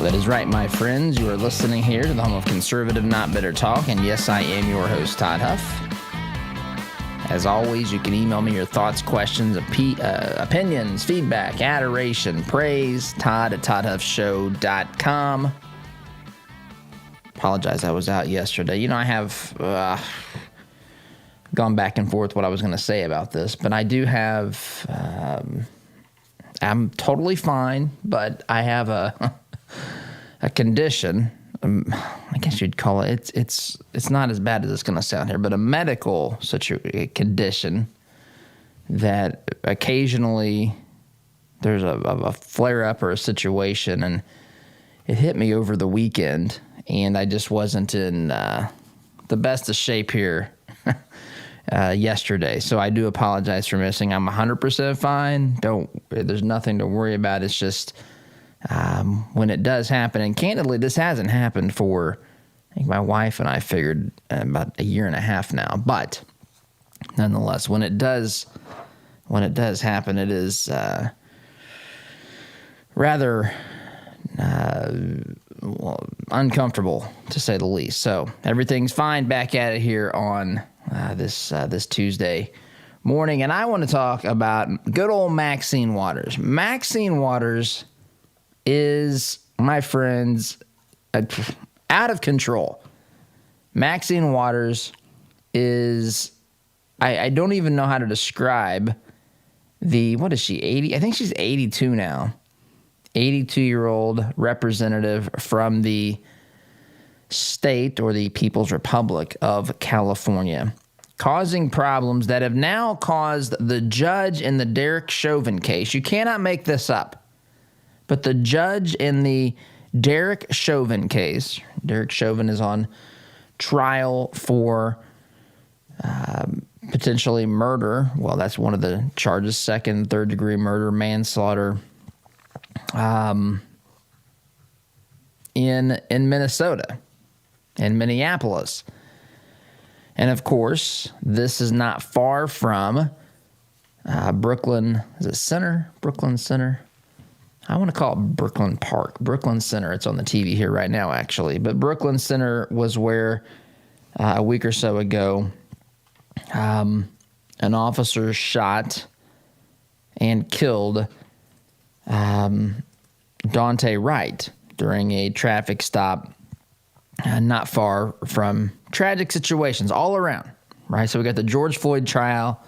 That is right, my friends. You are listening here to the home of conservative, not bitter talk. And yes, I am your host, Todd Huff. As always, you can email me your thoughts, questions, opinions, feedback, adoration, praise, Todd@ToddHuffShow.com. Apologize, I was out yesterday. I have gone back and forth what I was going to say about this, but I do have, I'm totally fine, but I have a condition. I guess you'd call it. It's not as bad as it's going to sound here, but a medical condition that occasionally there's a flare up or a situation, and it hit me over the weekend, and I just wasn't in the best of shape here yesterday. So I do apologize for missing. I'm 100% fine. There's nothing to worry about. It's just when it does happen, and candidly, this hasn't happened for, I think my wife and I figured about a year and a half now. But nonetheless, when it does happen, it is rather uncomfortable, to say the least. So everything's fine. Back at it here on this Tuesday morning, and I want to talk about good old Maxine Waters. Maxine Waters is, my friends, out of control. Maxine Waters is, I don't even know how to describe what is she, 80? I think she's 82 now. 82-year-old representative from the state or the People's Republic of California, causing problems that have now caused the judge in the Derek Chauvin case. You cannot make this up. But the judge in the Derek Chauvin case, Derek Chauvin is on trial for potentially murder. Well, that's one of the charges, second, third-degree murder, manslaughter, in Minnesota, in Minneapolis. And, of course, this is not far from Brooklyn. Is it Center? Brooklyn Center? I want to call it Brooklyn Park. Brooklyn Center. It's on the TV here right now, actually. But Brooklyn Center was where a week or so ago an officer shot and killed Daunte Wright during a traffic stop not far from tragic situations all around, right? So we got the George Floyd trial,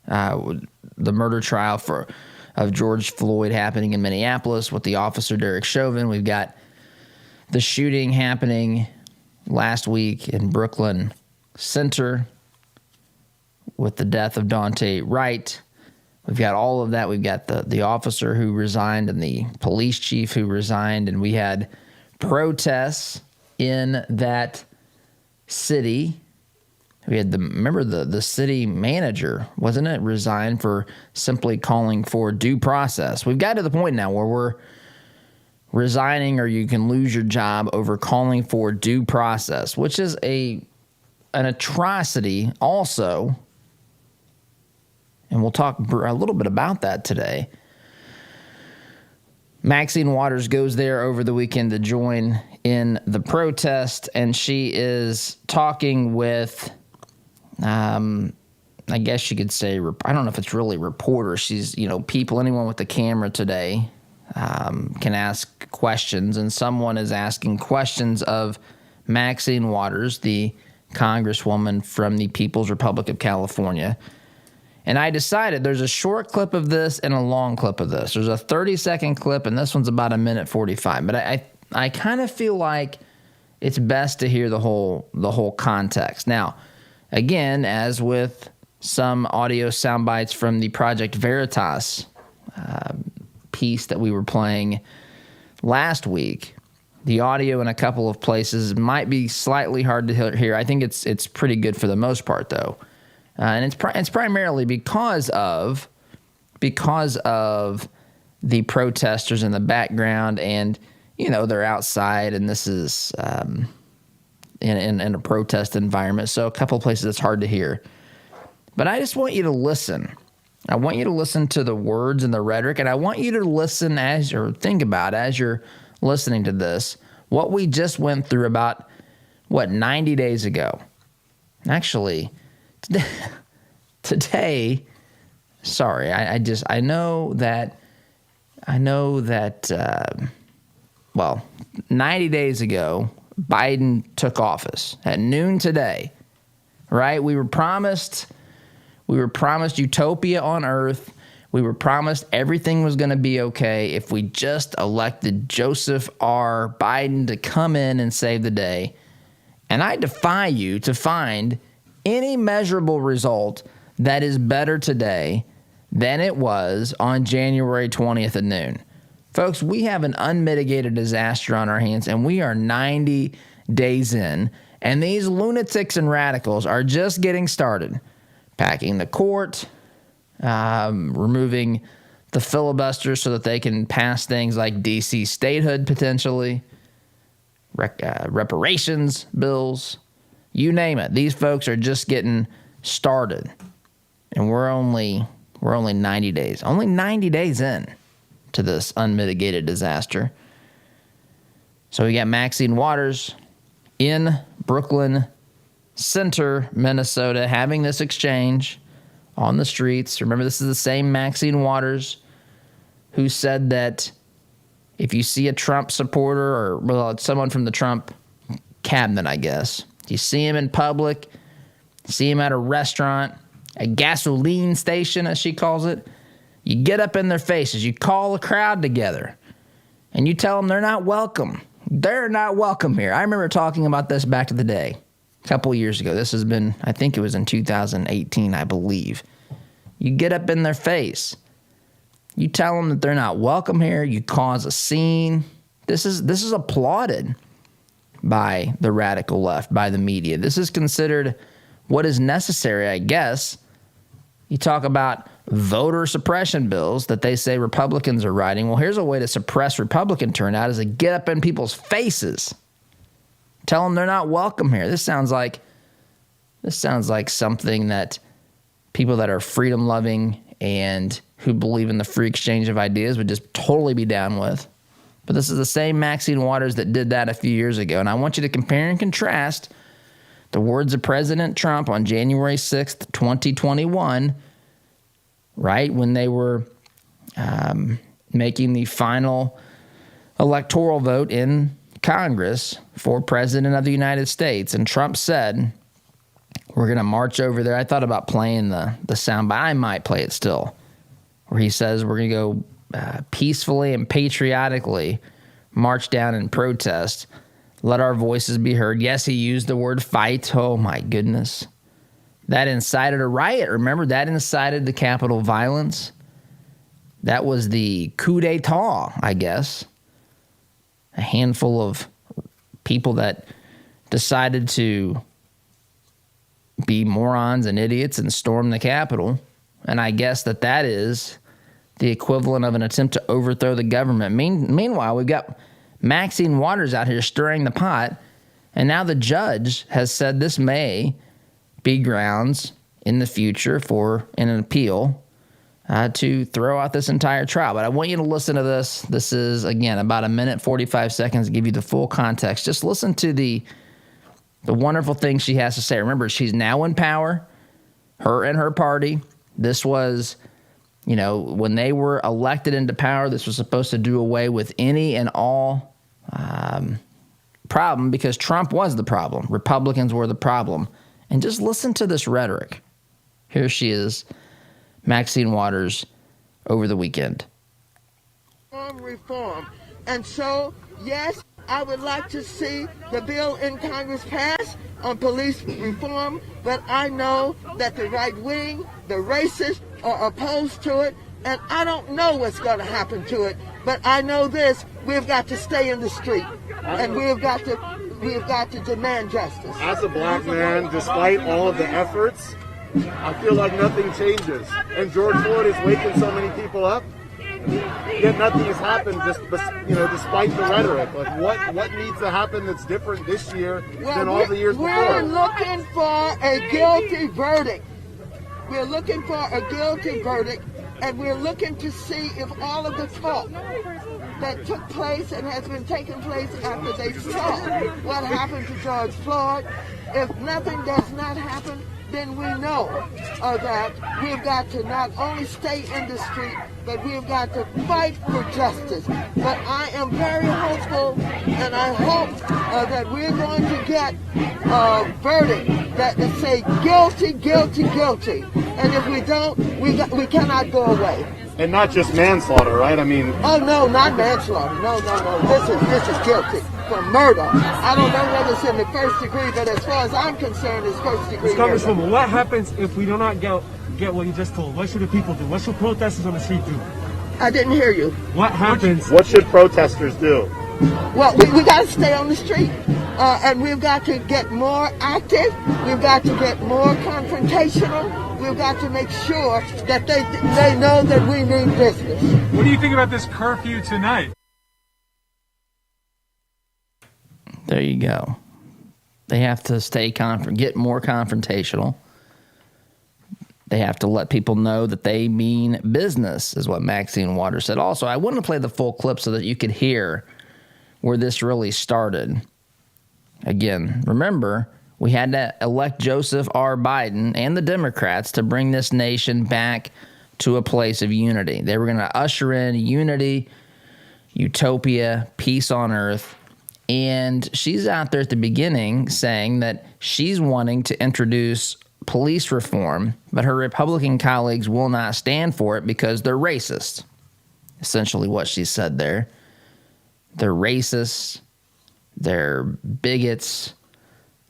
the murder trial of George Floyd happening in Minneapolis with the officer Derek Chauvin. We've got the shooting happening last week in Brooklyn Center with the death of Daunte Wright. We've got all of that. We've got the officer who resigned and the police chief who resigned, and we had protests in that city. We had the city manager, wasn't it, resigned for simply calling for due process. We've got to the point now where we're resigning or you can lose your job over calling for due process, which is an atrocity also. And we'll talk a little bit about that today. Maxine Waters goes there over the weekend to join in the protest, and she is talking with, I guess you could say, I don't know if it's really reporters. She's, people, anyone with the camera today can ask questions, and someone is asking questions of Maxine Waters, the congresswoman from the People's Republic of California. And I decided there's a short clip of this and a long clip of this. There's a 30-second clip, and this one's about 1:45. But I kind of feel like it's best to hear the whole context. Now, again, as with some audio sound bites from the Project Veritas piece that we were playing last week, the audio in a couple of places might be slightly hard to hear. I think it's pretty good for the most part, though. And it's primarily because of the protesters in the background, and they're outside, and this is in a protest environment. So a couple of places it's hard to hear, but I just want you to listen. I want you to listen to the words and the rhetoric, and I want you to listen as you're listening to this, what we just went through about, 90 days ago. Actually, today, sorry, I know that, 90 days ago, Biden took office at noon today, right? We were promised utopia on earth. We were promised everything was going to be okay if we just elected Joseph R. Biden to come in and save the day. And I defy you to find any measurable result that is better today than it was on January 20th at noon. Folks, we have an unmitigated disaster on our hands, and we are 90 days in, and these lunatics and radicals are just getting started. Packing the court, removing the filibuster so that they can pass things like D.C. statehood potentially, reparations bills, you name it. These folks are just getting started, and we're only 90 days in to this unmitigated disaster. So we got Maxine Waters in Brooklyn Center, Minnesota, having this exchange on the streets. Remember, this is the same Maxine Waters who said that if you see a Trump supporter or someone from the Trump cabinet, I guess, you see him in public, see him at a restaurant, a gasoline station, as she calls it, you get up in their faces, you call a crowd together, and you tell them they're not welcome. They're not welcome here. I remember talking about this back to the day, a couple years ago. This has been, I think it was in 2018, I believe. You get up in their face. You tell them that they're not welcome here. You cause a scene. This is applauded by the radical left, by the media. This is considered what is necessary, I guess. You talk about voter suppression bills that they say Republicans are writing. Well, here's a way to suppress Republican turnout is to get up in people's faces. Tell them they're not welcome here. This sounds like something that people that are freedom-loving and who believe in the free exchange of ideas would just totally be down with. But this is the same Maxine Waters that did that a few years ago. And I want you to compare and contrast the words of President Trump on January 6th, 2021, right, when they were making the final electoral vote in Congress for President of the United States. And Trump said, we're going to march over there. I thought about playing the sound, but I might play it still, where he says we're going to go peacefully and patriotically march down and protest. Let our voices be heard. Yes, he used the word fight. Oh, my goodness. That incited a riot. Remember, that incited the Capitol violence. That was the coup d'etat, I guess. A handful of people that decided to be morons and idiots and storm the Capitol. And I guess that is the equivalent of an attempt to overthrow the government. Meanwhile, we've got Maxine Waters out here stirring the pot, and now the judge has said this may be grounds in the future for an appeal to throw out this entire trial. But I want you to listen to this. This is, again, about 1 minute, 45 seconds to give you the full context. Just listen to the wonderful things she has to say. Remember, she's now in power, her and her party. This was, when they were elected into power, this was supposed to do away with any and all problem because Trump was the problem. Republicans were the problem. And just listen to this rhetoric. Here she is, Maxine Waters, over the weekend. Reform. And so, yes, I would like to see the bill in Congress pass on police reform, but I know that the right wing, the racists, are opposed to it, and I don't know what's going to happen to it. But I know this: we've got to stay in the street, and we've got to demand justice. As a black man, despite all of the efforts, I feel like nothing changes. And George Floyd is waking so many people up, yet nothing has happened. Despite the rhetoric, like what needs to happen that's different this year than all the years before? We're looking for a guilty verdict. We're looking for a guilty verdict, And we're looking to see if all of the talk that took place and has been taking place after they saw what happened to George Floyd, if nothing does not happen, then we know that we've got to not only stay in the street, but we've got to fight for justice. But I am very hopeful, and I hope that we're going to get a verdict that say guilty, guilty, guilty. And if we don't, we cannot go away. And not just manslaughter, right? I mean... Oh, no, not manslaughter. No. This is guilty for murder. I don't know whether it's in the first degree, but as far as I'm concerned, it's first degree murder. Congresswoman, what happens if we do not get what you just told? What should the people do? What should protesters on the street do? I didn't hear you. What happens? What should protesters do? Well, we got to stay on the street, and we've got to get more active. We've got to get more confrontational. We've got to make sure that they know that we mean business. What do you think about this curfew tonight? There you go. They have to get more confrontational. They have to let people know that they mean business, is what Maxine Waters said. Also, I want to play the full clip so that you could hear where this really started. Again, remember, we had to elect Joseph R. Biden and the Democrats to bring this nation back to a place of unity. They were going to usher in unity, utopia, peace on earth. And she's out there at the beginning saying that she's wanting to introduce police reform, but her Republican colleagues will not stand for it because they're racist. Essentially what she said there. They're racist. They're bigots.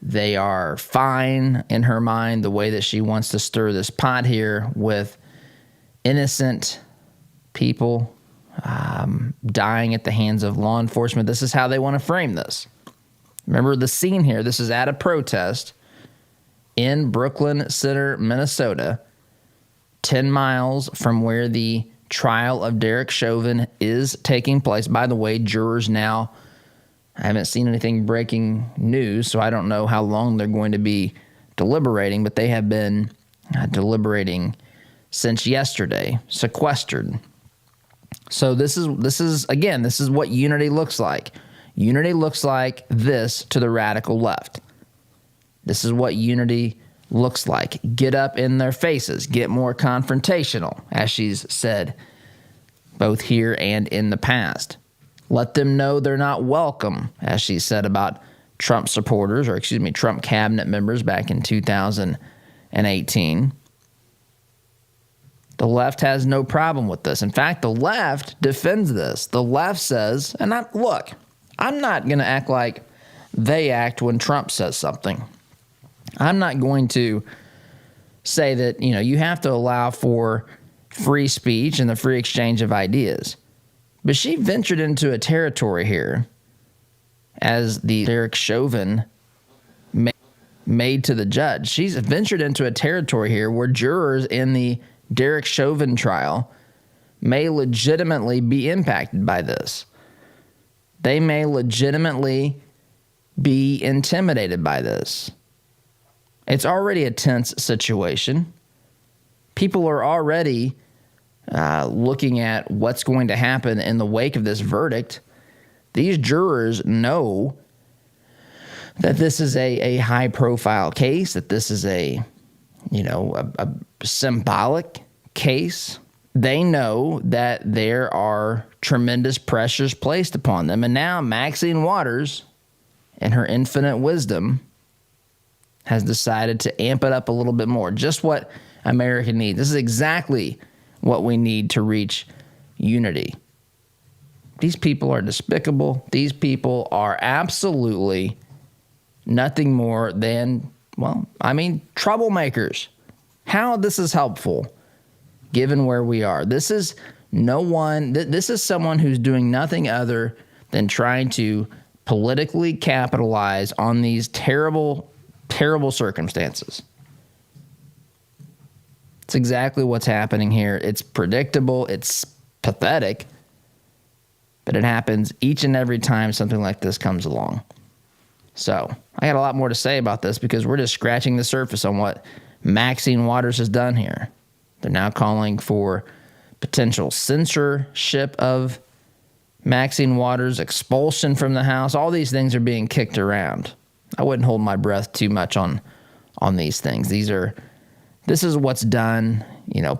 They are fine in her mind, the way that she wants to stir this pot here with innocent people dying at the hands of law enforcement. This is how they want to frame this. Remember the scene here. This is at a protest in Brooklyn Center, Minnesota, 10 miles from where the trial of Derek Chauvin is taking place. By the way, jurors now, I haven't seen anything breaking news, so I don't know how long they're going to be deliberating, but they have been deliberating since yesterday, sequestered. So this is what unity looks like. Unity looks like this to the radical left. This is what unity looks like. Get up in their faces. Get more confrontational, as she's said, both here and in the past. Let them know they're not welcome, as she said about Trump supporters, Trump cabinet members back in 2018. The left has no problem with this. In fact, the left defends this. The left says, and I'm not going to act like they act when Trump says something. I'm not going to say that, you have to allow for free speech and the free exchange of ideas. But she ventured into a territory here, as the Derek Chauvin made to the judge. She's ventured into a territory here where jurors in the Derek Chauvin trial may legitimately be impacted by this. They may legitimately be intimidated by this. It's already a tense situation. People are already looking at what's going to happen in the wake of this verdict. These jurors know that this is a high-profile case, that this is a symbolic case. They know that there are tremendous pressures placed upon them. And now Maxine Waters, in her infinite wisdom, has decided to amp it up a little bit more. Just what America needs. This is exactly what we need to reach unity. These people are despicable. These people are absolutely nothing more than, troublemakers. How this is helpful, given where we are. This is someone who's doing nothing other than trying to politically capitalize on these terrible, terrible circumstances. It's exactly what's happening here. It's predictable. It's pathetic. But it happens each and every time something like this comes along. So I got a lot more to say about this because we're just scratching the surface on what Maxine Waters has done here. They're now calling for potential censorship of Maxine Waters, expulsion from the house. All these things are being kicked around. I wouldn't hold my breath too much on these things. This is what's done. You know,